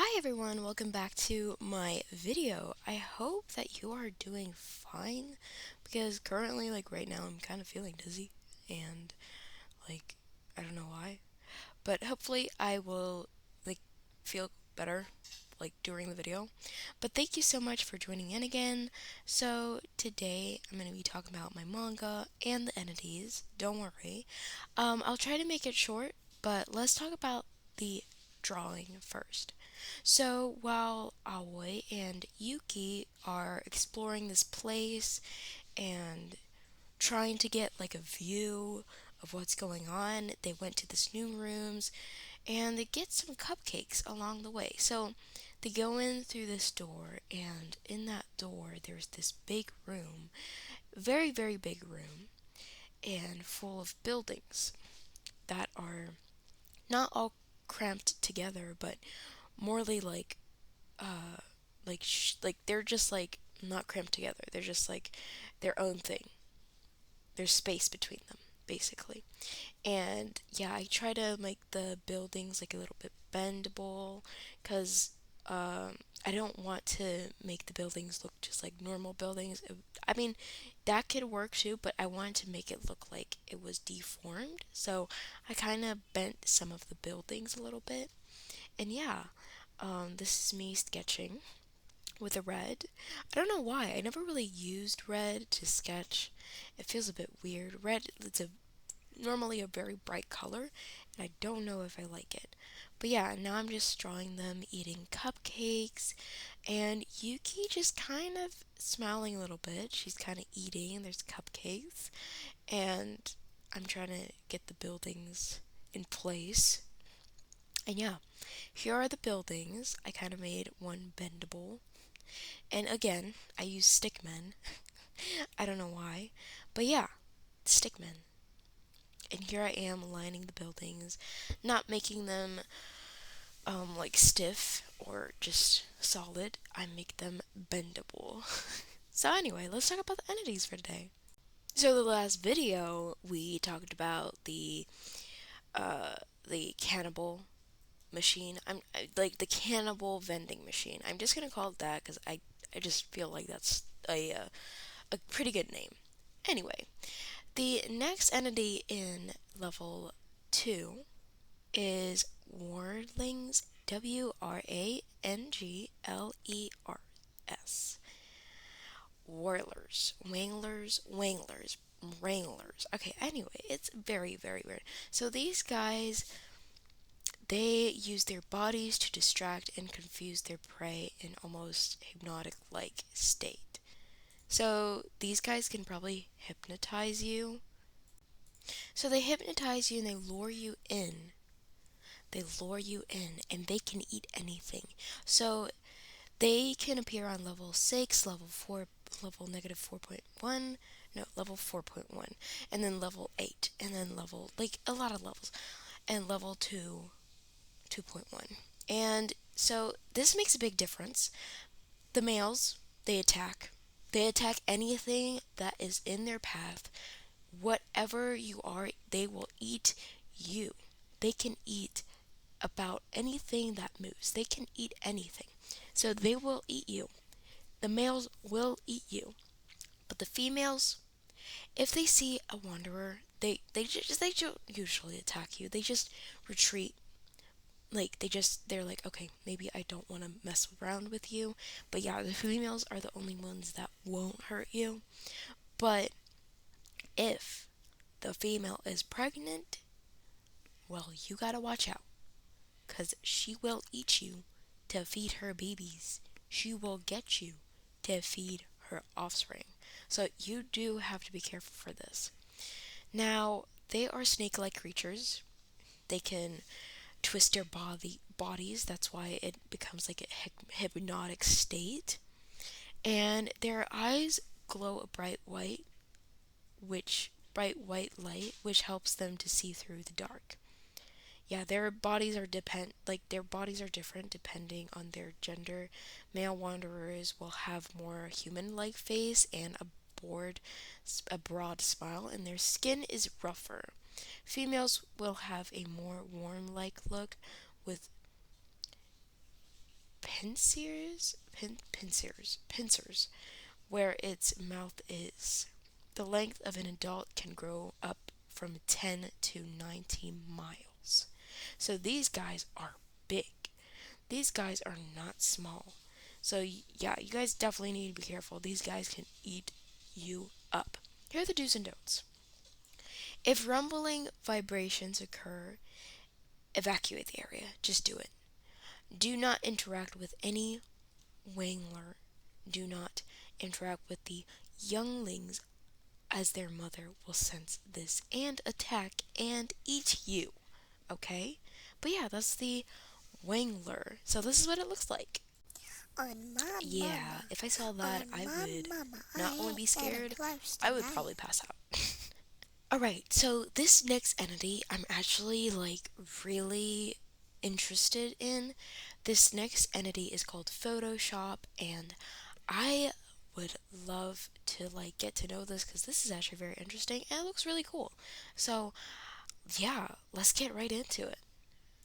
Hi everyone, welcome back to my video. I hope that you are doing fine because currently, right now, I'm kind of feeling dizzy and like I don't know why, but hopefully I will like feel better during the video. But thank you so much for joining in again. So today I'm going to be talking about my manga and the entities. Don't worry. I'll try to make it short, but let's talk about the drawing first. So while Aoi and Yuki are exploring this place and trying to get a view of what's going on, they went to this new rooms and they get some cupcakes along the way. So they go in through this door, and in that door there's this big room, very very big room, and full of buildings that are not all cramped together, but morely they're just not cramped together. They're just their own thing. There's space between them, basically. And yeah, I try to make the buildings a little bit bendable because I don't want to make the buildings look just like normal buildings. I mean, that could work too, but I wanted to make it look like it was deformed. So I kind of bent some of the buildings a little bit. And yeah, this is me sketching with a red. I don't know why. I never really used red to sketch. It feels a bit weird. Red, it's normally a very bright color, and I don't know if I like it. But yeah, now I'm just drawing them eating cupcakes, and Yuki just kind of smiling a little bit. She's kind of eating. There's cupcakes, and I'm trying to get the buildings in place. And yeah, here are the buildings. I kind of made one bendable. And again, I use stickmen. I don't know why. But yeah, stickmen. And here I am lining the buildings, not making them stiff or just solid. I make them bendable. So anyway, let's talk about the entities for today. So the last video we talked about uh the cannibal machine. Like the cannibal vending machine. I'm just gonna call it that because I just feel like that's a pretty good name. Anyway, the next entity in level 2 is Warlings, Wranglers. Warlers, Wanglers, Wanglers, Wranglers. Okay, anyway, it's very, very weird. So these guys, they use their bodies to distract and confuse their prey in almost hypnotic like state. So these guys can probably hypnotize you. So they hypnotize you and they lure you in. They lure you in and they can eat anything. So they can appear on level 6, level 4, level negative 4.1, no, level 4.1, and then level 8, and then level, a lot of levels, and level 2, 2.1. And so this makes a big difference. The males, they attack. They attack anything that is in their path. Whatever you are, they will eat you. They can eat about anything that moves. They can eat anything. So they will eat you. The males will eat you. But the females, if they see a wanderer, they don't usually attack you. They just retreat. They're like, okay, maybe I don't want to mess around with you. But yeah, the females are the only ones that won't hurt you. But if the female is pregnant, well, you gotta watch out, 'cause she will eat you to feed her babies. She will get you to feed her offspring. So you do have to be careful for this. Now, they are snake-like creatures. They can twist their bodies. That's why it becomes like a hypnotic state. And their eyes glow a bright white light, which helps them to see through the dark. Yeah, their bodies are different depending on their gender. Male wanderers will have more human-like face and a broad smile, and their skin is rougher. Females will have a more warm-like look with pincers, where its mouth is. The length of an adult can grow up from 10 to 19 miles. So these guys are big. These guys are not small. So yeah, you guys definitely need to be careful. These guys can eat you up. Here are the do's and don'ts. If rumbling vibrations occur, evacuate the area. Just do it. Do not interact with any wangler. Do not interact with the younglings, as their mother will sense this and attack and eat you. Okay? But yeah, that's the wangler. So this is what it looks like. On my Yeah, mama, if I saw that, on I my would mama, not I only ain't be getting scared, close I would tonight. probably pass out. Alright, so this next entity I'm actually like really interested in. This next entity is called Photoshop, and I would love to like get to know this because this is actually very interesting and it looks really cool. So, yeah, let's get right into it.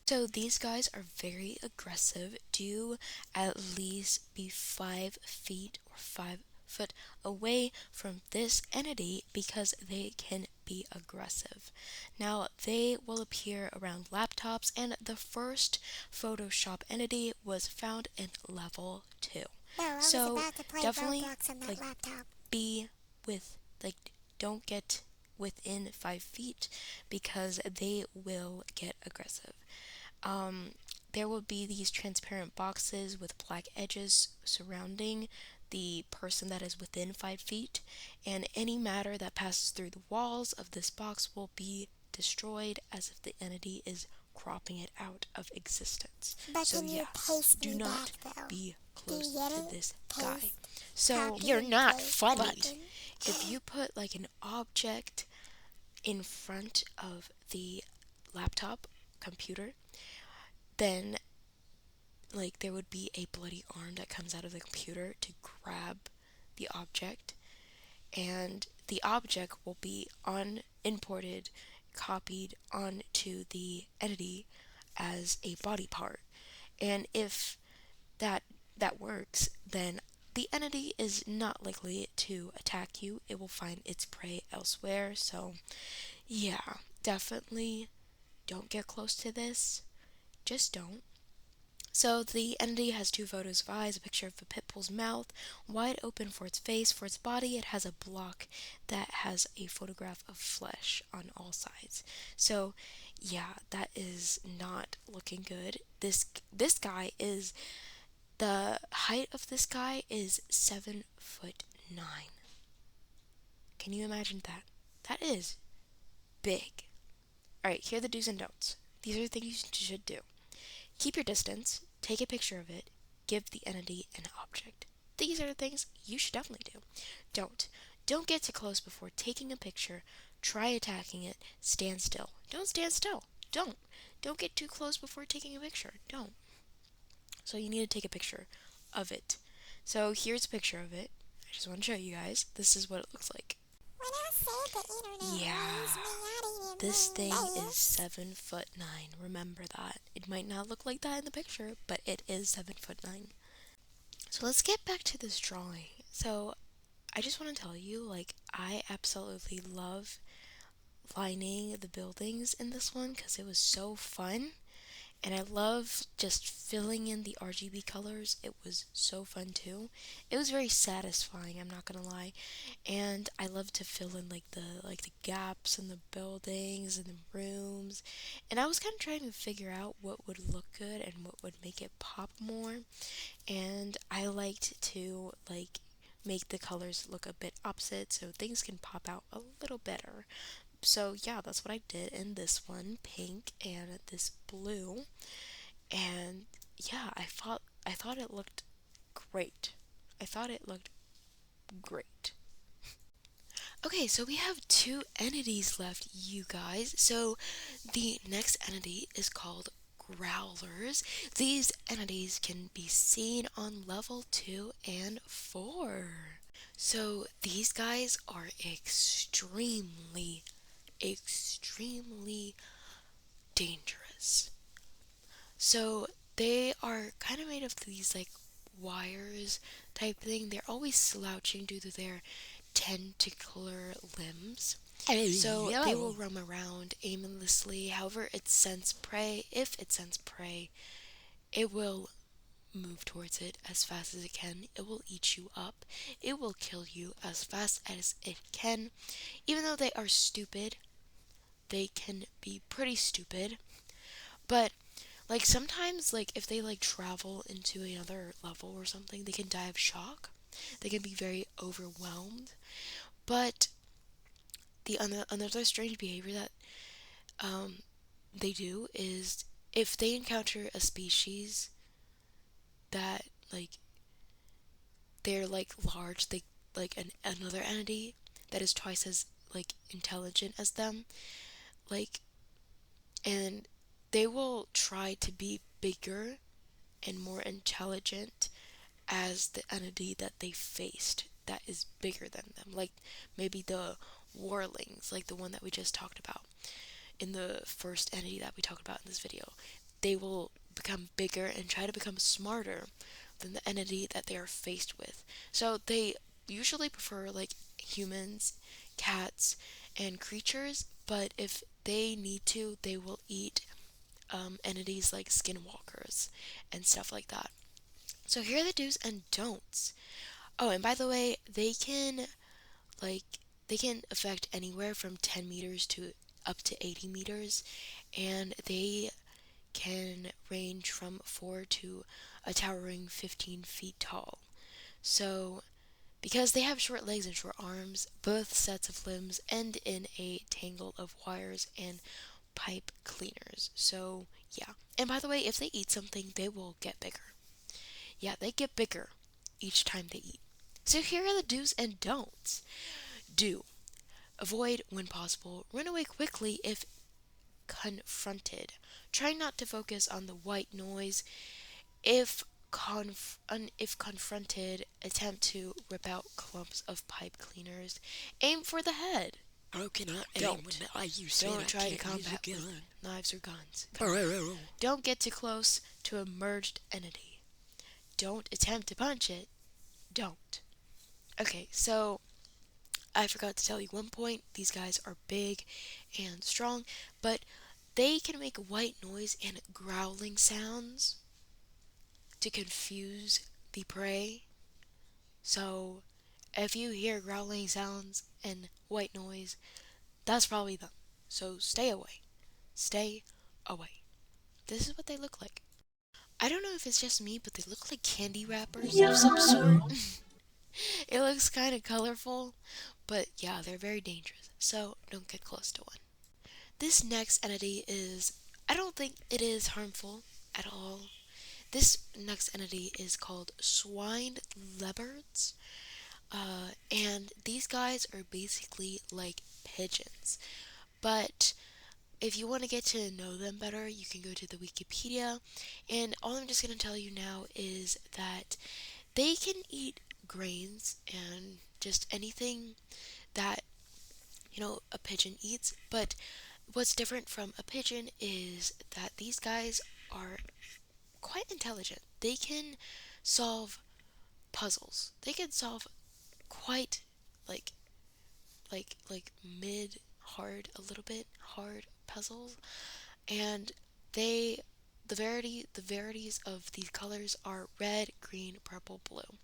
So these guys are very aggressive. Do at least be 5 feet or 5 foot away from this entity because they can be aggressive. Now they will appear around laptops, and the first Photoshop entity was found in level 2. No, I was So about to play definitely Roblox on that like laptop. be with like don't get within 5 feet because they will get aggressive. Um, there will be these transparent boxes with black edges surrounding the person that is within 5 feet, and any matter that passes through the walls of this box will be destroyed as if the entity is cropping it out of existence. But So, can you yeah, paste do me back not though? be Do you close get to it? this guy. Paste, So, copy you're and not paste funny. button. If you put like an object in front of the laptop computer, then like there would be a bloody arm that comes out of the computer to grab the object, and the object will be imported, copied onto the entity as a body part. And if that that works, then the entity is not likely to attack you. It will find its prey elsewhere. So yeah, definitely don't get close to this. Just don't. So the entity has two photos of eyes, a picture of a pit bull's mouth, wide open for its face. For its body, it has a block that has a photograph of flesh on all sides. So, yeah, that is not looking good. This guy is the height of this guy is 7'9". Can you imagine that? That is big. All right, here are the do's and don'ts. These are the things you should do. Keep your distance, take a picture of it, give the entity an object. These are the things you should definitely do. Don't. Don't get too close before taking a picture. Try attacking it. Stand still. Don't stand still. Don't. Don't get too close before taking a picture. Don't. So you need to take a picture of it. So here's a picture of it. I just want to show you guys. This is what it looks like. When I say the internet Yeah. raised me, I didn't This mean thing is this. 7'9". Remember that. It might not look like that in the picture, but it is 7'9". So let's get back to this drawing. So I just want to tell you, like, I absolutely love lining the buildings in this one because it was so fun. And I love just filling in the RGB colors. It was so fun too. It was very satisfying, I'm not gonna lie. And I love to fill in like the gaps in the buildings and the rooms. And I was kind of trying to figure out what would look good and what would make it pop more. And I liked to like make the colors look a bit opposite so things can pop out a little better. So yeah, that's what I did in this one, pink and this blue. And yeah, I thought it looked great. I thought it looked great. Okay, so we have two entities left, you guys. So the next entity is called growlers. These entities can be seen on level 2 and 4. So these guys are extremely dangerous. So they are kind of made of these like wires type thing. They're always slouching due to their tentacular limbs. So they will Hello. roam around aimlessly. However, it scents prey. If it scents prey, it will move towards it as fast as it can. It will eat you up. It will kill you as fast as it can. Even though they are stupid, they can be pretty stupid. But like sometimes like if they like travel into another level or something, they can die of shock. They can be very overwhelmed. But the another strange behavior that um they do is if they encounter a species that like they're like large, they like another entity that is twice as like intelligent as them, like, and they will try to be bigger and more intelligent as the entity that they faced that is bigger than them. Like maybe the warlings, like the one that we just talked about in the first entity that we talked about in this video. They will become bigger and try to become smarter than the entity that they are faced with. So they usually prefer like humans, cats, and creatures, but if they need to, they will eat entities like skinwalkers and stuff like that. So here are the do's and don'ts. Oh, and by the way, like they can affect anywhere from 10 meters to up to 80 meters, and they can range from 4 to a towering 15 feet tall. So, because they have short legs and short arms, both sets of limbs end in a tangle of wires and pipe cleaners. So, yeah. And by the way, if they eat something, they will get bigger. Yeah, they get bigger each time they eat. So, here are the do's and don'ts. Do avoid when possible, run away quickly if confronted. Try not to focus on the white noise. If if confronted, attempt to rip out clumps of pipe cleaners. Aim for the head. How can I aim when Don't. you said Don't I try to can't use a combat with gun? knives or guns. Brrrr. Don't get too close to a merged entity. Don't attempt to punch it. Don't. Okay, so I forgot to tell you one point. These guys are big and strong, but they can make white noise and growling sounds to confuse the prey. So if you hear growling sounds and white noise, that's probably them. So stay away. Stay away. This is what they look like. I don't know if it's just me, but they look like candy wrappers of some sort. It looks kind of colorful, but yeah, they're very dangerous. So don't get close to one. This next entity is, I don't think it is harmful at all. This next entity is called swine leopards. And these guys are basically like pigeons. But if you want to get to know them better, you can go to the Wikipedia. And all I'm just going to tell you now is that they can eat grains and just anything that, a pigeon eats. But what's different from a pigeon is that these guys are quite intelligent. They can solve puzzles. They can solve quite like like mid hard, a little bit hard puzzles, and they the varieties of these colors are red, green, purple, blue.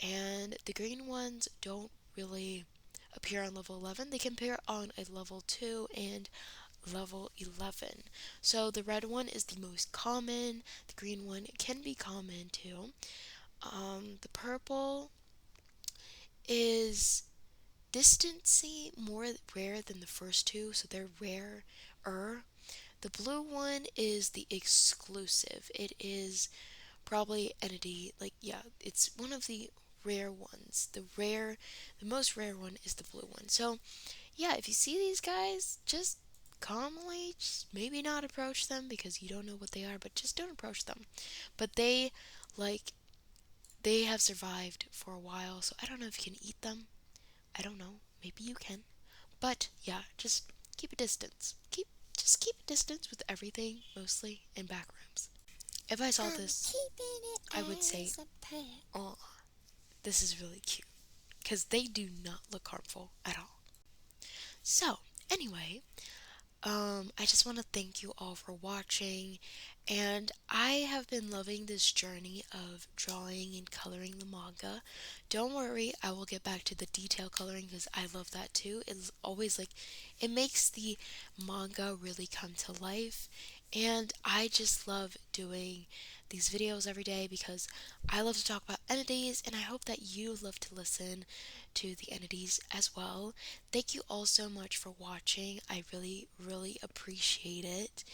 And the green ones don't really appear on level 11. They can appear on a level 2 and level 11. So the red one is the most common. The green one can be common too. The purple is distancy more rare than the first two, so they're rarer. The blue one is the exclusive. It is probably entity, like, yeah, it's one of the rare ones. The most rare one is the blue one. So, yeah, if you see these guys, just calmly, just maybe not approach them because you don't know what they are, but just don't approach them. But like, they have survived for a while, so I don't know if you can eat them. I don't know. Maybe you can. But yeah, just keep a distance. Just keep a distance with everything, mostly in back rooms. If I saw I'm this, keeping it I would say, as a pet. oh, this is really cute. Because they do not look harmful at all. So, anyway, I just want to thank you all for watching, and I have been loving this journey of drawing and coloring the manga. Don't worry, I will get back to the detail coloring because I love that too. It's always like it makes the manga really come to life, and I just love doing these videos every day because I love to talk about entities, and I hope that you love to listen to the entities as well. Thank you all so much for watching. I really, really appreciate it.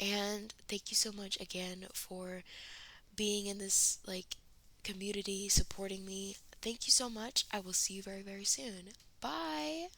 And thank you so much again for being in this like community, supporting me. Thank you so much. I will see you very, very soon. Bye.